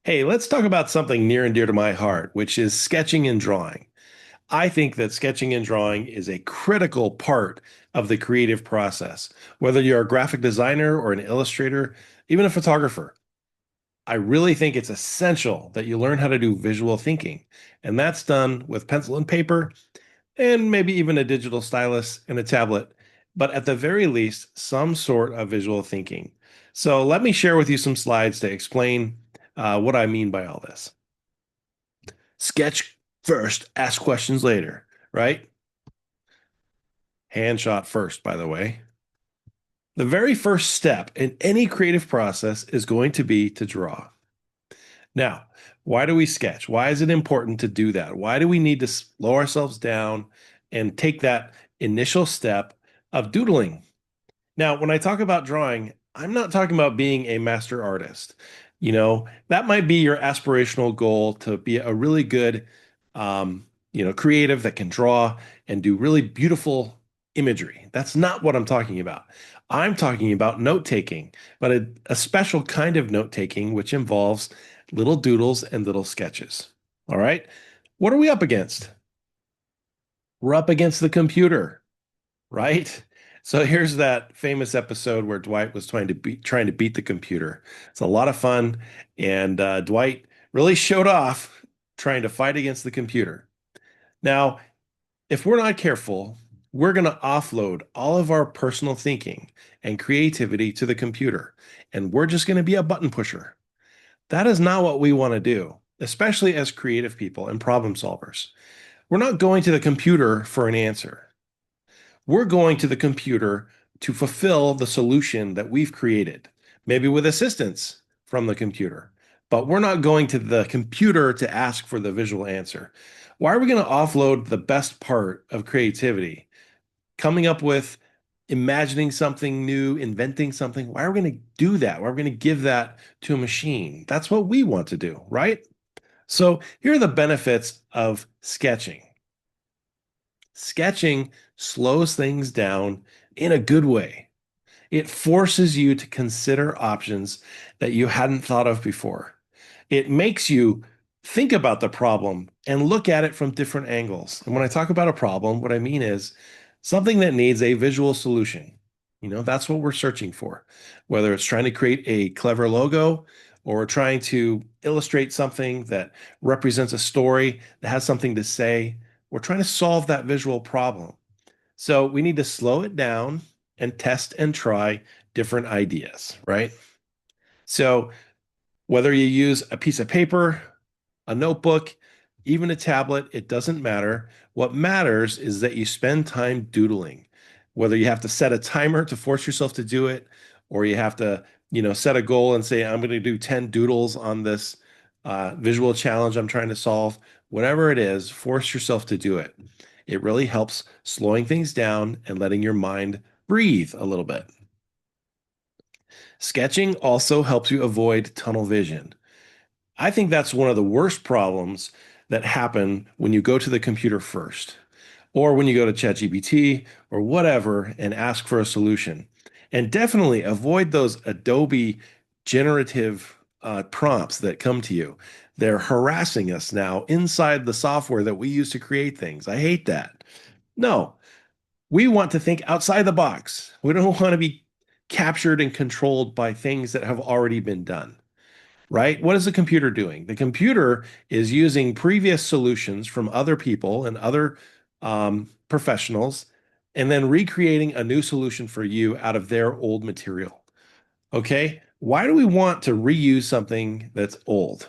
Hey, let's talk about something near and dear to my heart, which is sketching and drawing. I think that sketching and drawing is a critical part of the creative process. Whether you're a graphic designer or an illustrator, even a photographer, I really think it's essential that you learn how to do visual thinking. And that's done with pencil and paper, and maybe even a digital stylus and a tablet, but at the very least, some sort of visual thinking. So let me share with you some slides to explain what I mean by all this. Sketch first, ask questions later, right? Hand shot first, by the way. The very first step in any creative process is going to be to draw. Now, why do we sketch? Why is it important to do that? Why do we need to slow ourselves down and take that initial step of doodling? Now, when I talk about drawing, I'm not talking about being a master artist. That might be your aspirational goal to be a really good, creative that can draw and do really beautiful imagery. That's not what I'm talking about. I'm talking about note taking, but a special kind of note taking, which involves little doodles and little sketches. All right. What are we up against? We're up against the computer, right? So here's that famous episode where Dwight was trying to beat the computer. It's a lot of fun, and Dwight really showed off trying to fight against the computer. Now, if we're not careful, we're going to offload all of our personal thinking and creativity to the computer, and we're just going to be a button pusher. That is not what we want to do, especially as creative people and problem solvers. We're not going to the computer for an answer. We're going to the computer to fulfill the solution that we've created, maybe with assistance from the computer. But we're not going to the computer to ask for the visual answer. Why are we going to offload the best part of creativity? Coming up with, imagining something new, inventing something. Why are we going to do that? Why are we going to give that to a machine? That's what we want to do, right? So here are the benefits of sketching. Sketching slows things down in a good way. It forces you to consider options that you hadn't thought of before. It makes you think about the problem and look at it from different angles. And when I talk about a problem, what I mean is something that needs a visual solution. That's what we're searching for. Whether it's trying to create a clever logo or trying to illustrate something that represents a story that has something to say, we're trying to solve that visual problem. So we need to slow it down and test and try different ideas, right? So whether you use a piece of paper, a notebook, even a tablet, it doesn't matter. What matters is that you spend time doodling. Whether you have to set a timer to force yourself to do it, or you have to, set a goal and say, I'm going to do 10 doodles on this visual challenge I'm trying to solve. Whatever it is, force yourself to do it. It really helps slowing things down and letting your mind breathe a little bit. Sketching also helps you avoid tunnel vision. I think that's one of the worst problems that happen when you go to the computer first, or when you go to ChatGPT or whatever and ask for a solution. And definitely avoid those Adobe generative prompts that come to you. They're harassing us now inside the software that we use to create things. I hate that. No, we want to think outside the box. We don't want to be captured and controlled by things that have already been done, right? What is the computer doing? The computer is using previous solutions from other people and other professionals, and then recreating a new solution for you out of their old material. Okay. Why do we want to reuse something that's old?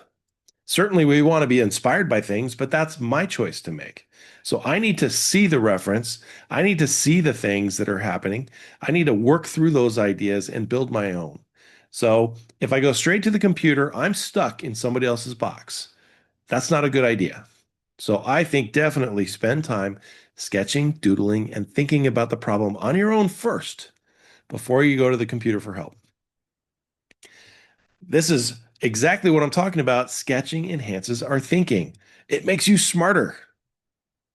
Certainly, we want to be inspired by things, but that's my choice to make. So I need to see the reference. I need to see the things that are happening. I need to work through those ideas and build my own. So if I go straight to the computer, I'm stuck in somebody else's box. That's not a good idea. So I think definitely spend time sketching, doodling, and thinking about the problem on your own first before you go to the computer for help. This is exactly what I'm talking about. Sketching enhances our thinking. It makes you smarter.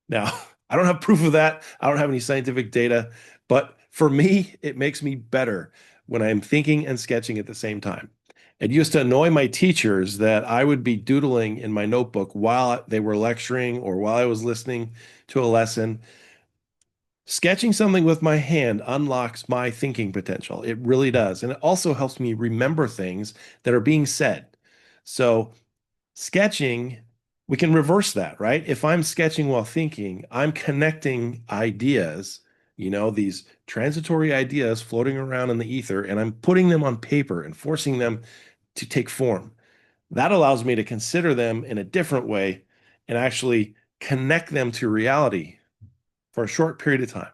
Now, I don't have proof of that. I don't have any scientific data, but for me, it makes me better when I'm thinking and sketching at the same time. It used to annoy my teachers that I would be doodling in my notebook while they were lecturing or while I was listening to a lesson. Sketching something with my hand unlocks my thinking potential. It really does. And it also helps me remember things that are being said. So, sketching, we can reverse that, right? If I'm sketching while thinking, I'm connecting ideas, these transitory ideas floating around in the ether, and I'm putting them on paper and forcing them to take form. That allows me to consider them in a different way and actually connect them to reality for a short period of time.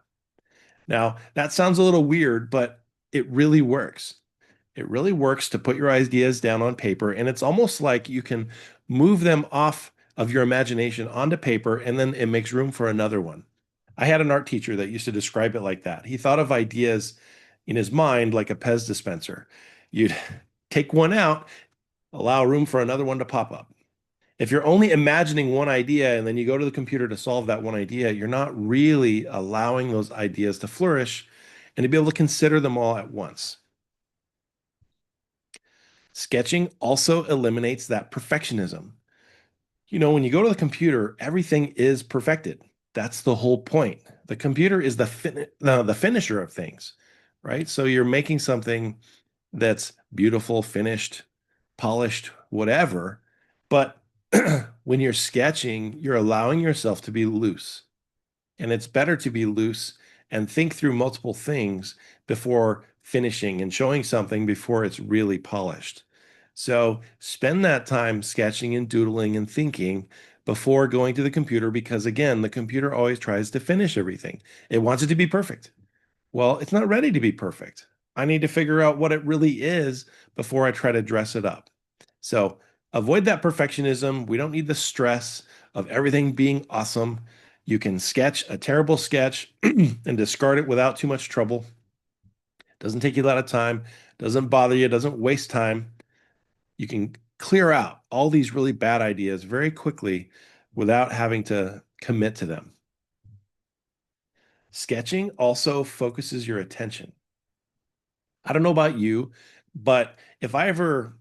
Now, that sounds a little weird, but it really works. It really works to put your ideas down on paper, and it's almost like you can move them off of your imagination onto paper, and then it makes room for another one. I had an art teacher that used to describe it like that. He thought of ideas in his mind like a Pez dispenser. You'd take one out, allow room for another one to pop up. If you're only imagining one idea and then you go to the computer to solve that one idea, you're not really allowing those ideas to flourish and to be able to consider them all at once. Sketching also eliminates that perfectionism. When you go to the computer, everything is perfected. That's the whole point. The computer is the finisher of things, right? So you're making something that's beautiful, finished, polished, whatever. But when you're sketching, you're allowing yourself to be loose. And it's better to be loose and think through multiple things before finishing and showing something before it's really polished. So spend that time sketching and doodling and thinking before going to the computer because, again, the computer always tries to finish everything. It wants it to be perfect. Well, it's not ready to be perfect. I need to figure out what it really is before I try to dress it up. So avoid that perfectionism. We don't need the stress of everything being awesome. You can sketch a terrible sketch and discard it without too much trouble. Doesn't take you a lot of time, doesn't bother you, doesn't waste time. You can clear out all these really bad ideas very quickly without having to commit to them. Sketching also focuses your attention. I don't know about you, but if I ever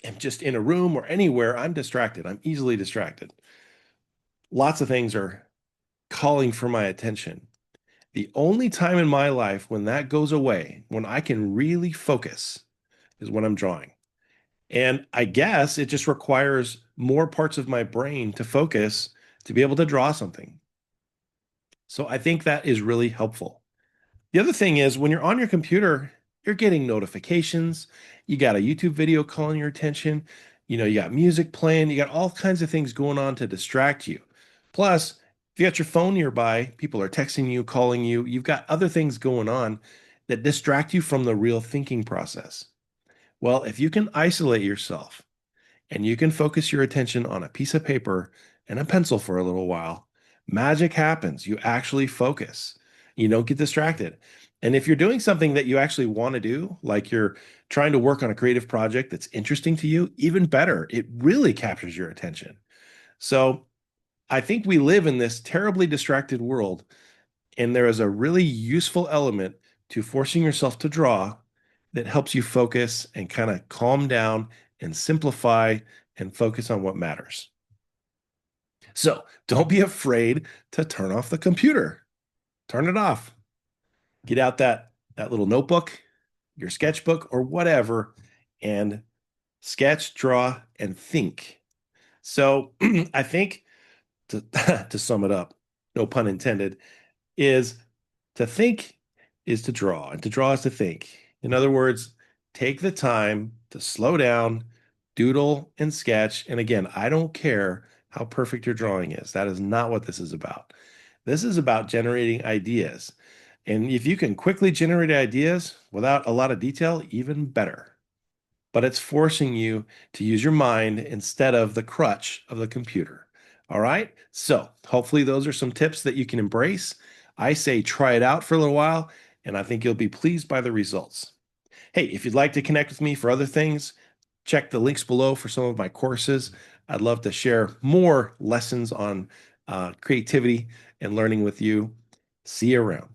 am just in a room or anywhere, I'm distracted. I'm easily distracted. Lots of things are calling for my attention. The only time in my life when that goes away, when I can really focus, is when I'm drawing. And I guess it just requires more parts of my brain to focus to be able to draw something. So I think that is really helpful. The other thing is when you're on your computer, you're getting notifications. You got a YouTube video calling your attention. You got music playing. You got all kinds of things going on to distract you. Plus, if you got your phone nearby, people are texting you, calling you. You've got other things going on that distract you from the real thinking process. Well, if you can isolate yourself and you can focus your attention on a piece of paper and a pencil for a little while, magic happens. You actually focus. You don't get distracted. And if you're doing something that you actually want to do, like you're trying to work on a creative project that's interesting to you, even better, it really captures your attention. So I think we live in this terribly distracted world, and there is a really useful element to forcing yourself to draw that helps you focus and kind of calm down and simplify and focus on what matters. So don't be afraid to turn off the computer. Turn it off. Get out that little notebook, your sketchbook, or whatever, and sketch, draw, and think. So I think to to sum it up, no pun intended, is to think is to draw, and to draw is to think. In other words, take the time to slow down, doodle, and sketch. And again, I don't care how perfect your drawing is. That is not what this is about. This is about generating ideas. And if you can quickly generate ideas without a lot of detail, even better. But it's forcing you to use your mind instead of the crutch of the computer. All right. So hopefully those are some tips that you can embrace. I say try it out for a little while, and I think you'll be pleased by the results. Hey, if you'd like to connect with me for other things, check the links below for some of my courses. I'd love to share more lessons on creativity and learning with you. See you around.